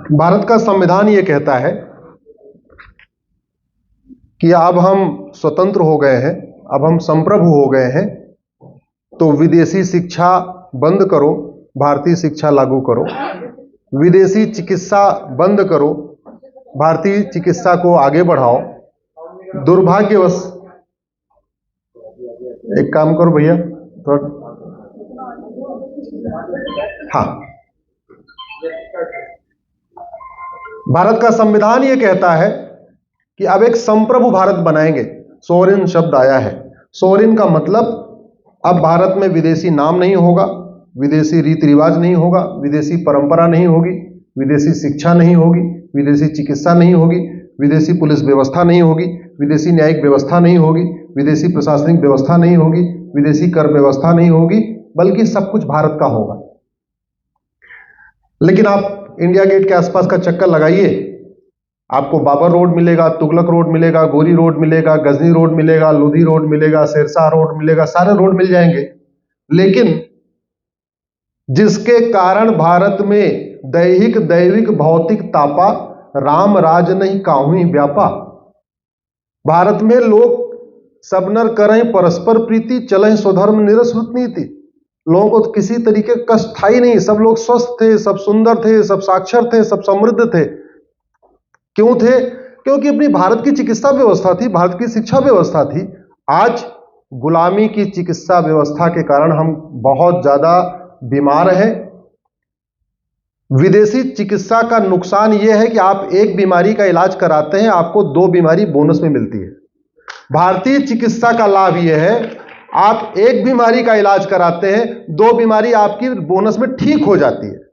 भारत का संविधान ये कहता है कि अब हम स्वतंत्र हो गए हैं, अब हम संप्रभु हो गए हैं, तो विदेशी शिक्षा बंद करो, भारतीय शिक्षा लागू करो। विदेशी चिकित्सा बंद करो, भारतीय चिकित्सा को आगे बढ़ाओ। दुर्भाग्यवश, एक काम करो भैया थोड़ा, हाँ, भारत का संविधान यह कहता है कि अब एक संप्रभु भारत बनाएंगे। सोवरेन शब्द आया है। सोवरेन का मतलब अब भारत में विदेशी नाम नहीं होगा, विदेशी रीति रिवाज नहीं होगा, विदेशी परंपरा नहीं होगी, विदेशी शिक्षा नहीं होगी, विदेशी चिकित्सा नहीं होगी, विदेशी पुलिस व्यवस्था नहीं होगी, विदेशी न्यायिक व्यवस्था नहीं होगी, विदेशी प्रशासनिक व्यवस्था नहीं होगी, विदेशी कर व्यवस्था नहीं होगी, बल्कि सब कुछ भारत का होगा। लेकिन आप इंडिया गेट के आसपास का चक्कर लगाइए, आपको बाबर रोड मिलेगा, तुगलक रोड मिलेगा, गोरी रोड मिलेगा, गजनी रोड मिलेगा, लोधी रोड मिलेगा, शेरशाह रोड मिलेगा, सारे रोड मिल जाएंगे। लेकिन जिसके कारण भारत में दैहिक दैविक भौतिक तापा, राम राज नहीं काहुं व्यापा। भारत में लोग सब नर करें परस्पर प्रीति, चलें स्वधर्म निरस्वत नीति। लोगों को किसी तरीके का कष्ट था ही नहीं, सब लोग स्वस्थ थे, सब सुंदर थे, सब साक्षर थे, सब समृद्ध थे। क्यों थे? क्योंकि अपनी भारत की चिकित्सा व्यवस्था थी, भारत की शिक्षा व्यवस्था थी। आज गुलामी की चिकित्सा व्यवस्था के कारण हम बहुत ज्यादा बीमार हैं। विदेशी चिकित्सा का नुकसान यह है कि आप एक बीमारी का इलाज कराते हैं, आपको 2 बीमारी बोनस में मिलती है। भारतीय चिकित्सा का लाभ यह है, आप एक बीमारी का इलाज कराते हैं, 2 बीमारी आपकी बोनस में ठीक हो जाती है।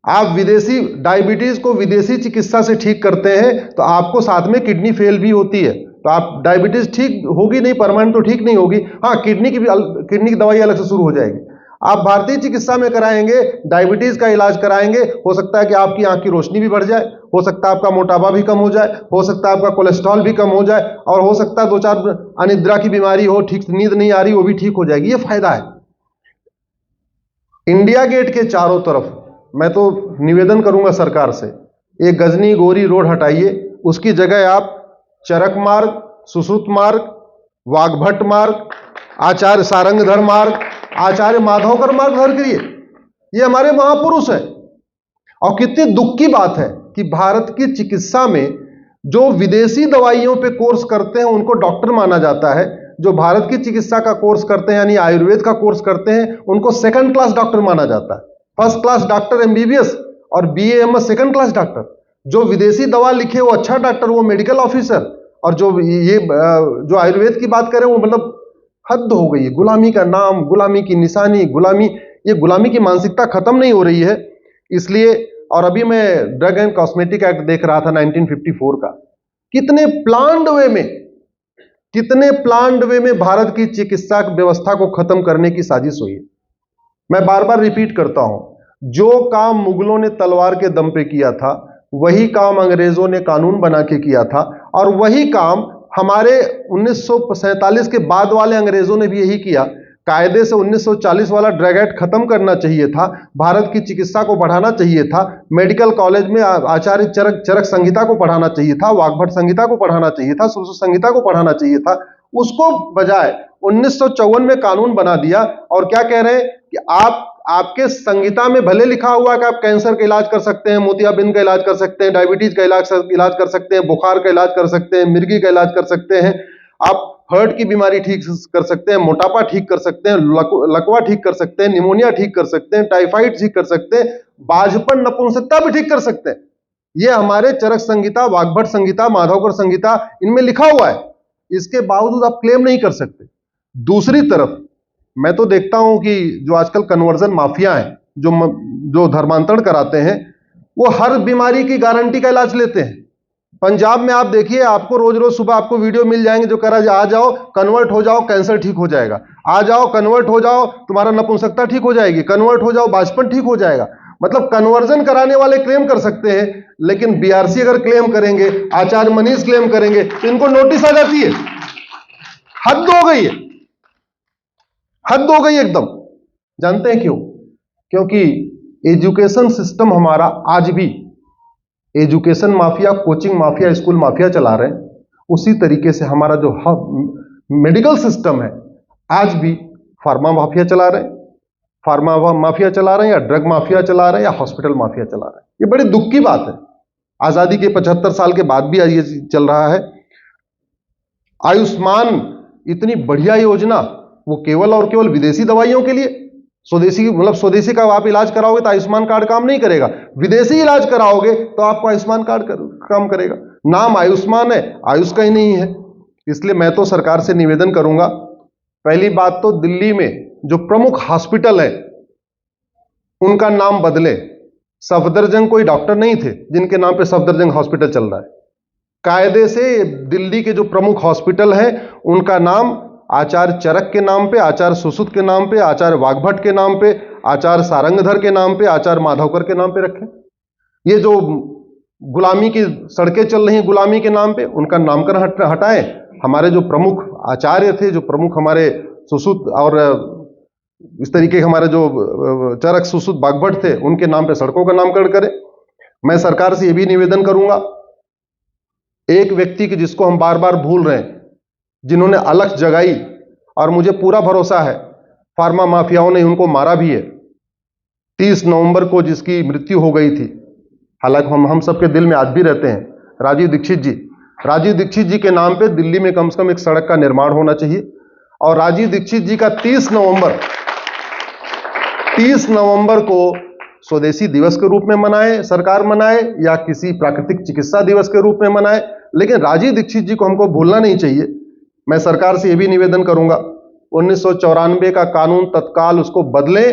आप विदेशी डायबिटीज को विदेशी चिकित्सा से ठीक करते हैं तो आपको साथ में किडनी फेल भी होती है, तो आप डायबिटीज ठीक होगी नहीं, परमानेंट तो ठीक नहीं होगी। हाँ, किडनी की दवाई अलग से शुरू हो जाएगी। आप भारतीय चिकित्सा में कराएंगे, डायबिटीज का इलाज कराएंगे, हो सकता है कि आपकी आंख की रोशनी भी बढ़ जाए, हो सकता है आपका मोटापा भी कम हो जाए, हो सकता है आपका कोलेस्ट्रॉल भी कम हो जाए, और हो सकता है 2-4 अनिद्रा की बीमारी हो, ठीक से नींद नहीं आ रही, वो भी ठीक हो जाएगी। ये फायदा है। इंडिया गेट के चारों तरफ मैं तो निवेदन करूंगा सरकार से, एक गजनी गोरी रोड हटाइए, उसकी जगह आप चरक मार्ग, सुश्रुत मार्ग, वाघभट्ट मार्ग, आचार्य सारंगधर मार्ग, आचार्य माधवकर मार्ग भर करिए। ये हमारे महापुरुष हैं। और कितनी दुख की बात है कि भारत की चिकित्सा में जो विदेशी दवाइयों पे कोर्स करते हैं उनको डॉक्टर माना जाता है, जो भारत की चिकित्सा का कोर्स करते हैं यानी आयुर्वेद का कोर्स करते हैं उनको 2nd क्लास डॉक्टर माना जाता है। 1st क्लास डॉक्टर एमबीबीएस और बीएएमएस 2nd क्लास डॉक्टर। जो विदेशी दवा लिखे वो अच्छा डॉक्टर, वो मेडिकल ऑफिसर। और जो आयुर्वेद की बात करें वो मतलब हद हो गई है। गुलामी का नाम, गुलामी की निशानी, गुलामी, ये गुलामी की मानसिकता खत्म नहीं हो रही है। इसलिए, और अभी मैं ड्रग एंड कॉस्मेटिक एक्ट देख रहा था 1954 का, कितने प्लान्ड वे में भारत की चिकित्सा व्यवस्था को खत्म करने की साजिश हुई है। मैं बार बार रिपीट करता हूं, जो काम मुगलों ने तलवार के दम पे किया था वही काम अंग्रेजों ने कानून बना के किया था, और वही काम हमारे 1947 के बाद वाले अंग्रेजों ने भी यही किया। कायदे से 1940 वाला ड्रग एक्ट खत्म करना चाहिए था, भारत की चिकित्सा को बढ़ाना चाहिए था, मेडिकल कॉलेज में आचार्य चरक संहिता को पढ़ाना चाहिए था, वाघभट्ट संहिता को पढ़ाना चाहिए था, सुश्रुत संहिता को पढ़ाना चाहिए था। उसको बजाय 1954 में कानून बना दिया। और क्या कह रहे हैं कि आपके संहिता में भले लिखा हुआ है कि आप कैंसर का इलाज कर सकते हैं, मोतियाबिंद का इलाज कर सकते हैं, डायबिटीज का इलाज कर सकते हैं, बुखार का इलाज कर सकते हैं, मिर्गी का इलाज कर सकते हैं, आप हार्ट की बीमारी ठीक कर सकते हैं, मोटापा ठीक कर सकते हैं, लकवा ठीक कर सकते हैं, निमोनिया ठीक कर सकते हैं, टाइफाइड ठीक कर सकते हैं, बाझपन नपुंसकता भी ठीक कर सकते हैं। ये हमारे चरक संहिता, वाघभट्ट संहिता, माधवकर संहिता, इनमें लिखा हुआ है। इसके बावजूद आप क्लेम नहीं कर सकते। दूसरी तरफ मैं तो देखता हूं कि जो आजकल कन्वर्जन माफिया हैं, जो धर्मांतरण कराते हैं, वो हर बीमारी की गारंटी का इलाज लेते हैं। पंजाब में आप देखिए, आपको रोज रोज सुबह आपको वीडियो मिल जाएंगे जो कह रहा है आ जाओ कन्वर्ट हो जाओ, कैंसर ठीक हो जाएगा, आ जाओ कन्वर्ट हो जाओ, तुम्हारा नपुंसकता ठीक हो जाएगी, कन्वर्ट हो जाओ बाजपन ठीक हो जाएगा। मतलब कन्वर्जन कराने वाले क्लेम कर सकते हैं, लेकिन बीआरसी अगर क्लेम करेंगे, आचार्य मनीष क्लेम करेंगे तो इनको नोटिस आ जाती है। हद हो गई है, हद हो गई एकदम। जानते हैं क्यों? क्योंकि एजुकेशन सिस्टम हमारा आज भी education mafia, coaching mafia, school mafia चला रहे हैं, उसी तरीके से हमारा जो मेडिकल सिस्टम है आज भी फार्मा माफिया चला रहे हैं, फार्मा माफिया चला रहे हैं, या ड्रग माफिया चला रहे हैं, या हॉस्पिटल माफिया चला रहे हैं। ये बड़ी दुख की बात है। आजादी के 75 साल के बाद भी ये चल रहा है। आयुष्मान इतनी बढ़िया योजना, वो केवल और केवल विदेशी दवाइयों के लिए, स्वदेशी मतलब स्वदेशी का आप इलाज कराओगे तो आयुष्मान कार्ड काम नहीं करेगा, विदेशी इलाज कराओगे तो आपको आयुष्मान कार्ड काम करेगा। नाम आयुष्मान है, आयुष कहीं नहीं है। इसलिए मैं तो सरकार से निवेदन करूंगा, पहली बात तो दिल्ली में जो प्रमुख हॉस्पिटल है उनका नाम बदले। सफदरजंग कोई डॉक्टर नहीं थे जिनके नाम पे सफदरजंग हॉस्पिटल चल रहा है। कायदे से दिल्ली के जो प्रमुख हॉस्पिटल है उनका नाम आचार्य चरक के नाम पे, आचार्य सुश्रुत के नाम पे, आचार्य वाघभट्ट के नाम पे, आचार्य सारंगधर के नाम पे, आचार्य माधवकर के नाम पे रखें। ये जो गुलामी की सड़कें चल रही हैं गुलामी के नाम पे, उनका नामकरण हटाएं। हमारे जो प्रमुख आचार्य थे, जो प्रमुख हमारे सुश्रुत और इस तरीके के हमारे जो चरक सुश्रुत वाघभट्ट थे, उनके नाम पे सड़कों का नामकरण करें। मैं सरकार से यह भी निवेदन करूंगा, एक व्यक्ति की जिसको हम बार बार भूल रहे हैं, जिन्होंने अलख जगाई, और मुझे पूरा भरोसा है फार्मा माफियाओं ने उनको मारा भी है। 30 नवंबर को जिसकी मृत्यु हो गई थी, हालांकि हम सबके दिल में आज भी रहते हैं, राजीव दीक्षित जी। राजीव दीक्षित जी के नाम पे दिल्ली में कम से कम एक सड़क का निर्माण होना चाहिए। और राजीव दीक्षित जी का 30 नवंबर को स्वदेशी दिवस के रूप में मनाए, सरकार मनाए, या किसी प्राकृतिक चिकित्सा दिवस के रूप में मनाए, लेकिन राजीव दीक्षित जी को हमको भूलना नहीं चाहिए। मैं सरकार से यह भी निवेदन करूंगा, 1994 का कानून तत्काल उसको बदले,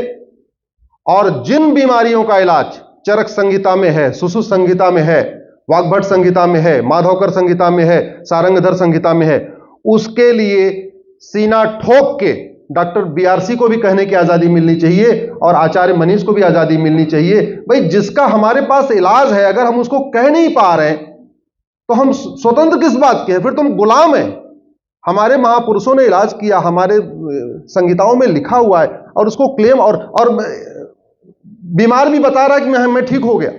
और जिन बीमारियों का इलाज चरक संहिता में है, सुश्रुत संहिता में है, वाघभट्ट संहिता में है, माधवकर संहिता में है, सारंगधर संहिता में है, उसके लिए सीना ठोक के डॉक्टर बीआरसी को भी कहने की आजादी मिलनी चाहिए, और आचार्य मनीष को भी आजादी मिलनी चाहिए। भाई, जिसका हमारे पास इलाज है, अगर हम उसको कह नहीं पा रहे हैं तो हम स्वतंत्र किस बात के हैं? फिर तुम गुलाम हैं। हमारे महापुरुषों ने इलाज किया, हमारे संहिताओं में लिखा हुआ है, और उसको क्लेम, और बीमार भी बता रहा है कि मैं ठीक हो गया।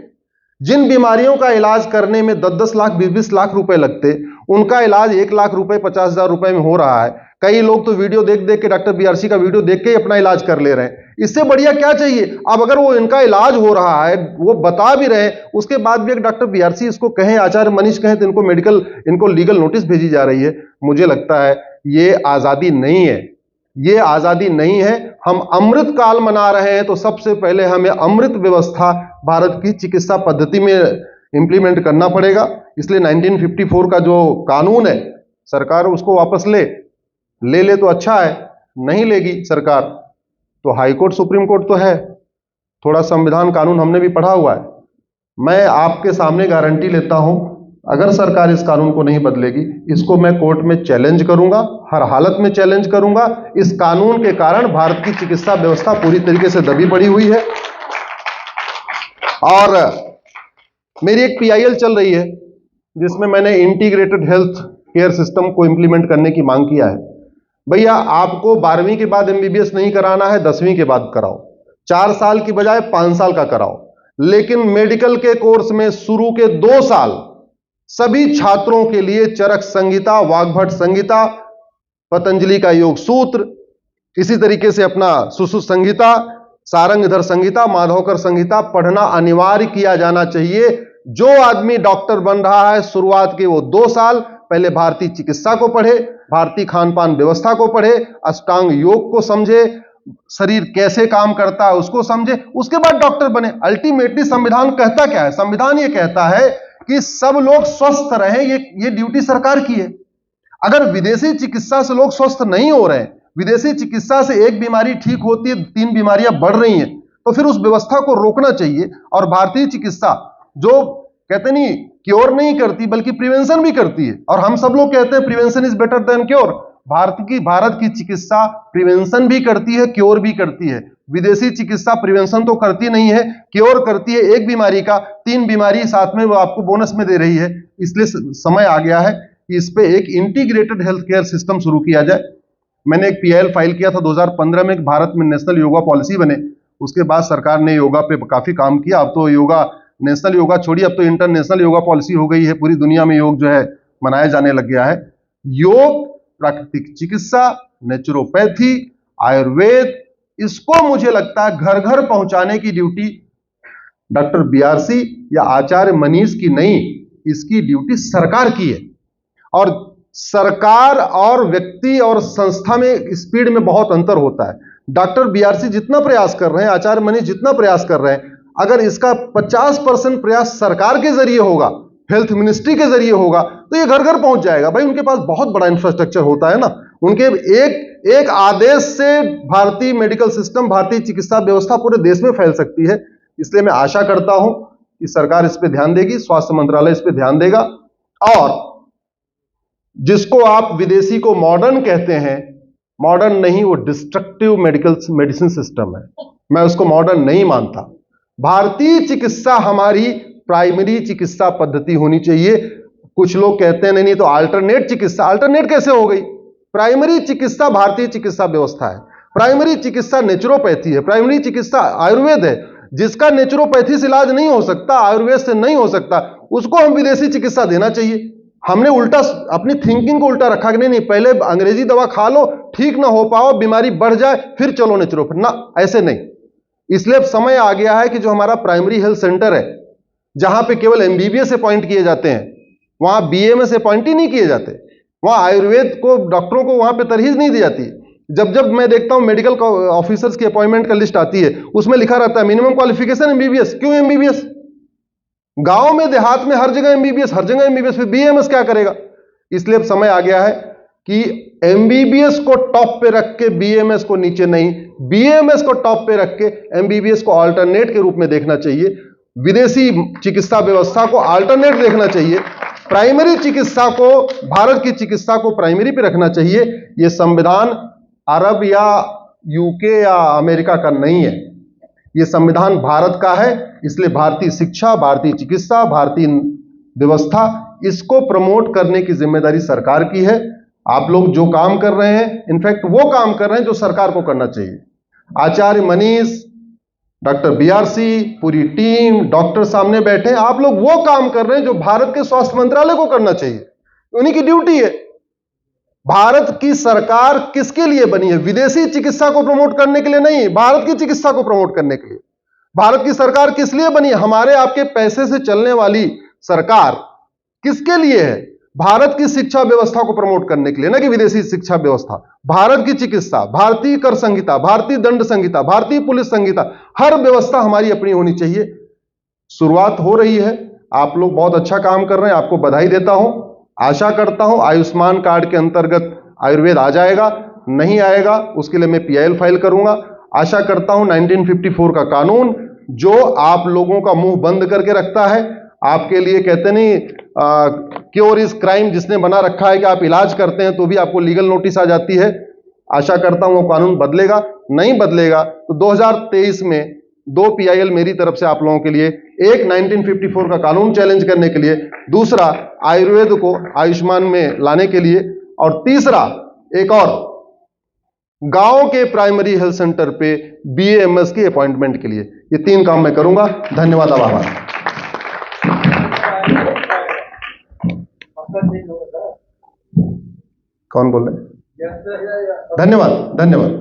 जिन बीमारियों का इलाज करने में 10-10 लाख 20-20 लाख रुपए लगते, उनका इलाज 1 लाख रुपए 50,000 रुपए में हो रहा है। कई लोग तो वीडियो देख देख के, डॉक्टर बीआरसी का वीडियो देख के ही अपना इलाज कर ले रहे हैं। इससे बढ़िया क्या चाहिए? अब अगर वो इनका इलाज हो रहा है, वो बता भी रहे, उसके बाद भी एक डॉक्टर बीआरसी इसको कहें, आचार्य मनीष कहें, तो इनको लीगल नोटिस भेजी जा रही है। मुझे लगता है ये आजादी नहीं है, ये आजादी नहीं है। हम अमृत काल मना रहे हैं, तो सबसे पहले हमें अमृत व्यवस्था भारत की चिकित्सा पद्धति में इंप्लीमेंट करना पड़ेगा। इसलिए 1954 का जो कानून है, सरकार उसको वापस ले तो अच्छा है, नहीं लेगी सरकार तो हाई कोर्ट सुप्रीम कोर्ट तो है, थोड़ा संविधान कानून हमने भी पढ़ा हुआ है। मैं आपके सामने गारंटी लेता हूं, अगर सरकार इस कानून को नहीं बदलेगी, इसको मैं कोर्ट में चैलेंज करूंगा, हर हालत में चैलेंज करूंगा। इस कानून के कारण भारत की चिकित्सा व्यवस्था पूरी तरीके से दबी पड़ी हुई है। और मेरी एक पीआईएल चल रही है जिसमें मैंने इंटीग्रेटेड हेल्थ केयर सिस्टम को इंप्लीमेंट करने की मांग किया है। भैया, आपको 12वीं के बाद एमबीबीएस नहीं कराना है, 10वीं के बाद कराओ, 4 साल की बजाय 5 साल का कराओ, लेकिन मेडिकल के कोर्स में शुरू के 2 साल सभी छात्रों के लिए चरक संहिता, वाघभट्ट संहिता, पतंजलि का योग सूत्र, इसी तरीके से अपना सुश्रुत संहिता, सारंगधर संहिता, माधवकर संहिता पढ़ना अनिवार्य किया जाना चाहिए। जो आदमी डॉक्टर बन रहा है, शुरुआत के वो 2 साल पहले भारतीय चिकित्सा को पढ़े, भारतीय खान पान व्यवस्था को पढ़े, अष्टांग योग को समझे, शरीर कैसे काम करता है उसको समझे, उसके बाद डॉक्टर बने। अल्टीमेटली संविधान कहता क्या है? संविधान ये कहता है कि सब लोग स्वस्थ रहें, ये ड्यूटी सरकार की है। अगर विदेशी चिकित्सा से लोग स्वस्थ नहीं हो रहे हैं, विदेशी चिकित्सा से एक बीमारी ठीक होती है, 3 बीमारियां बढ़ रही हैं, तो फिर उस व्यवस्था को रोकना चाहिए। और भारतीय चिकित्सा जो कहते नहीं क्योर नहीं करती बल्कि प्रिवेंशन भी करती है, और हम सब लोग कहते हैं prevention is better than cure. Bharat की चिकित्सा प्रिवेंशन भी करती है, क्योर भी करती है। विदेशी चिकित्सा प्रिवेंशन तो करती नहीं है, क्योर करती है। एक बीमारी का 3 बीमारी साथ में वो आपको बोनस में दे रही है। इसलिए समय आ गया है कि इस पे एक इंटीग्रेटेड हेल्थ केयर सिस्टम शुरू किया जाए। मैंने एक पीआईएल फाइल किया था 2015 में, भारत में नेशनल योगा पॉलिसी बने। उसके बाद सरकार ने योगा पे काफी काम किया। अब तो योगा नेशनल योगा छोड़िए, अब तो इंटरनेशनल योगा पॉलिसी हो गई है, पूरी दुनिया में योग जो है मनाया जाने लग गया है। योग, प्राकृतिक चिकित्सा, नेचुरोपैथी, आयुर्वेद, इसको मुझे लगता है घर घर पहुंचाने की ड्यूटी डॉक्टर बीआरसी या आचार्य मनीष की नहीं, इसकी ड्यूटी सरकार की है। और सरकार और व्यक्ति और संस्था में स्पीड में बहुत अंतर होता है। डॉक्टर बीआरसी जितना प्रयास कर रहे हैं, आचार्य मनीष जितना प्रयास कर रहे हैं, अगर इसका 50% प्रयास सरकार के जरिए होगा, हेल्थ मिनिस्ट्री के जरिए होगा, तो ये घर घर पहुंच जाएगा। भाई उनके पास बहुत बड़ा इंफ्रास्ट्रक्चर होता है ना, उनके एक आदेश से भारतीय मेडिकल सिस्टम, भारतीय चिकित्सा व्यवस्था पूरे देश में फैल सकती है। इसलिए मैं आशा करता हूं कि सरकार इस पे ध्यान देगी, स्वास्थ्य मंत्रालय इस पे ध्यान देगा। और जिसको आप विदेशी को मॉडर्न कहते हैं, मॉडर्न नहीं, वो डिस्ट्रक्टिव मेडिसिन सिस्टम है, मैं उसको मॉडर्न नहीं मानता। भारतीय चिकित्सा हमारी प्राइमरी चिकित्सा पद्धति होनी चाहिए। कुछ लोग कहते हैं नहीं तो अल्टरनेट चिकित्सा, अल्टरनेट कैसे हो गई? प्राइमरी चिकित्सा भारतीय चिकित्सा व्यवस्था है, प्राइमरी चिकित्सा नेचुरोपैथी है, प्राइमरी चिकित्सा आयुर्वेद है। जिसका नेचुरोपैथी से इलाज नहीं हो सकता, आयुर्वेद से नहीं हो सकता, उसको हम विदेशी चिकित्सा देना चाहिए। हमने उल्टा अपनी थिंकिंग को उल्टा रखा कि नहीं, पहले अंग्रेजी दवा खा लो, ठीक ना हो पाओ, बीमारी बढ़ जाए, फिर चलो नेचुरोपैथी, ना, ऐसे नहीं। इसलिए अब समय आ गया है कि जो हमारा प्राइमरी हेल्थ सेंटर है, जहां पे केवल एमबीबीएस अपॉइंट किए जाते हैं, वहां बीएमएस अपॉइंट ही नहीं किए जाते, वहां आयुर्वेद को, डॉक्टरों को वहां पे तरहीज नहीं दी जाती। जब मैं देखता हूं मेडिकल ऑफिसर्स की अपॉइंटमेंट का लिस्ट आती है, उसमें लिखा रहता है मिनिमम क्वालिफिकेशन एमबीबीएस। क्यों एमबीबीएस? गांव में देहात में हर जगह एमबीबीएस, हर जगह एमबीबीएस, फिर बीएमएस क्या करेगा? इसलिए अब समय आ गया है कि एमबीबीएस को टॉप पे रख के बीएमएस को नीचे नहीं, बीएमएस को टॉप पे रख के एमबीबीएस को अल्टरनेट के रूप में देखना चाहिए। विदेशी चिकित्सा व्यवस्था को अल्टरनेट देखना चाहिए। प्राइमरी चिकित्सा को, भारत की चिकित्सा को प्राइमरी पे रखना चाहिए। यह संविधान अरब या यूके या अमेरिका का नहीं है, यह संविधान भारत का है। इसलिए भारतीय शिक्षा, भारतीय चिकित्सा, भारतीय व्यवस्था, इसको प्रमोट करने की जिम्मेदारी सरकार की है। आप लोग जो काम कर रहे हैं, इनफैक्ट वो काम कर रहे हैं जो सरकार को करना चाहिए। आचार्य मनीष, डॉक्टर बीआरसी, पूरी टीम, डॉक्टर सामने बैठे, आप लोग वो काम कर रहे हैं जो भारत के स्वास्थ्य मंत्रालय को करना चाहिए, उन्हीं की ड्यूटी है। भारत की सरकार किसके लिए बनी है? विदेशी चिकित्सा को प्रमोट करने के लिए नहीं, भारत की चिकित्सा को प्रमोट करने के लिए। भारत की सरकार किस लिए बनी है? हमारे आपके पैसे से चलने वाली सरकार किसके लिए है? भारत की शिक्षा व्यवस्था को प्रमोट करने के लिए, ना कि विदेशी शिक्षा व्यवस्था। भारत की चिकित्सा, भारतीय कर संहिता, भारतीय दंड संहिता, भारतीय पुलिस संहिता, हर व्यवस्था हमारी अपनी होनी चाहिए। शुरुआत हो रही है, आप लोग बहुत अच्छा काम कर रहे हैं, आपको बधाई देता हूं। आशा करता हूं आयुष्मान कार्ड के अंतर्गत आयुर्वेद आ जाएगा, नहीं आएगा उसके लिए मैं पीआईएल फाइल करूंगा। आशा करता हूं 1954 का कानून जो आप लोगों का मुंह बंद करके रखता है, आपके लिए कहते नहीं क्योर इज क्राइम, जिसने बना रखा है कि आप इलाज करते हैं तो भी आपको लीगल नोटिस आ जाती है। आशा करता हूं वो कानून बदलेगा। नहीं बदलेगा तो 2023 में 2 पीआईएल मेरी तरफ से आप लोगों के लिए, एक 1954 का कानून चैलेंज करने के लिए, दूसरा आयुर्वेद को आयुष्मान में लाने के लिए, और तीसरा एक और गांव के प्राइमरी हेल्थ सेंटर पे बीएमएस की अपॉइंटमेंट के लिए। ये 3 काम मैं करूंगा। धन्यवाद, आभार। कौन बोल रहे हैं? धन्यवाद, धन्यवाद।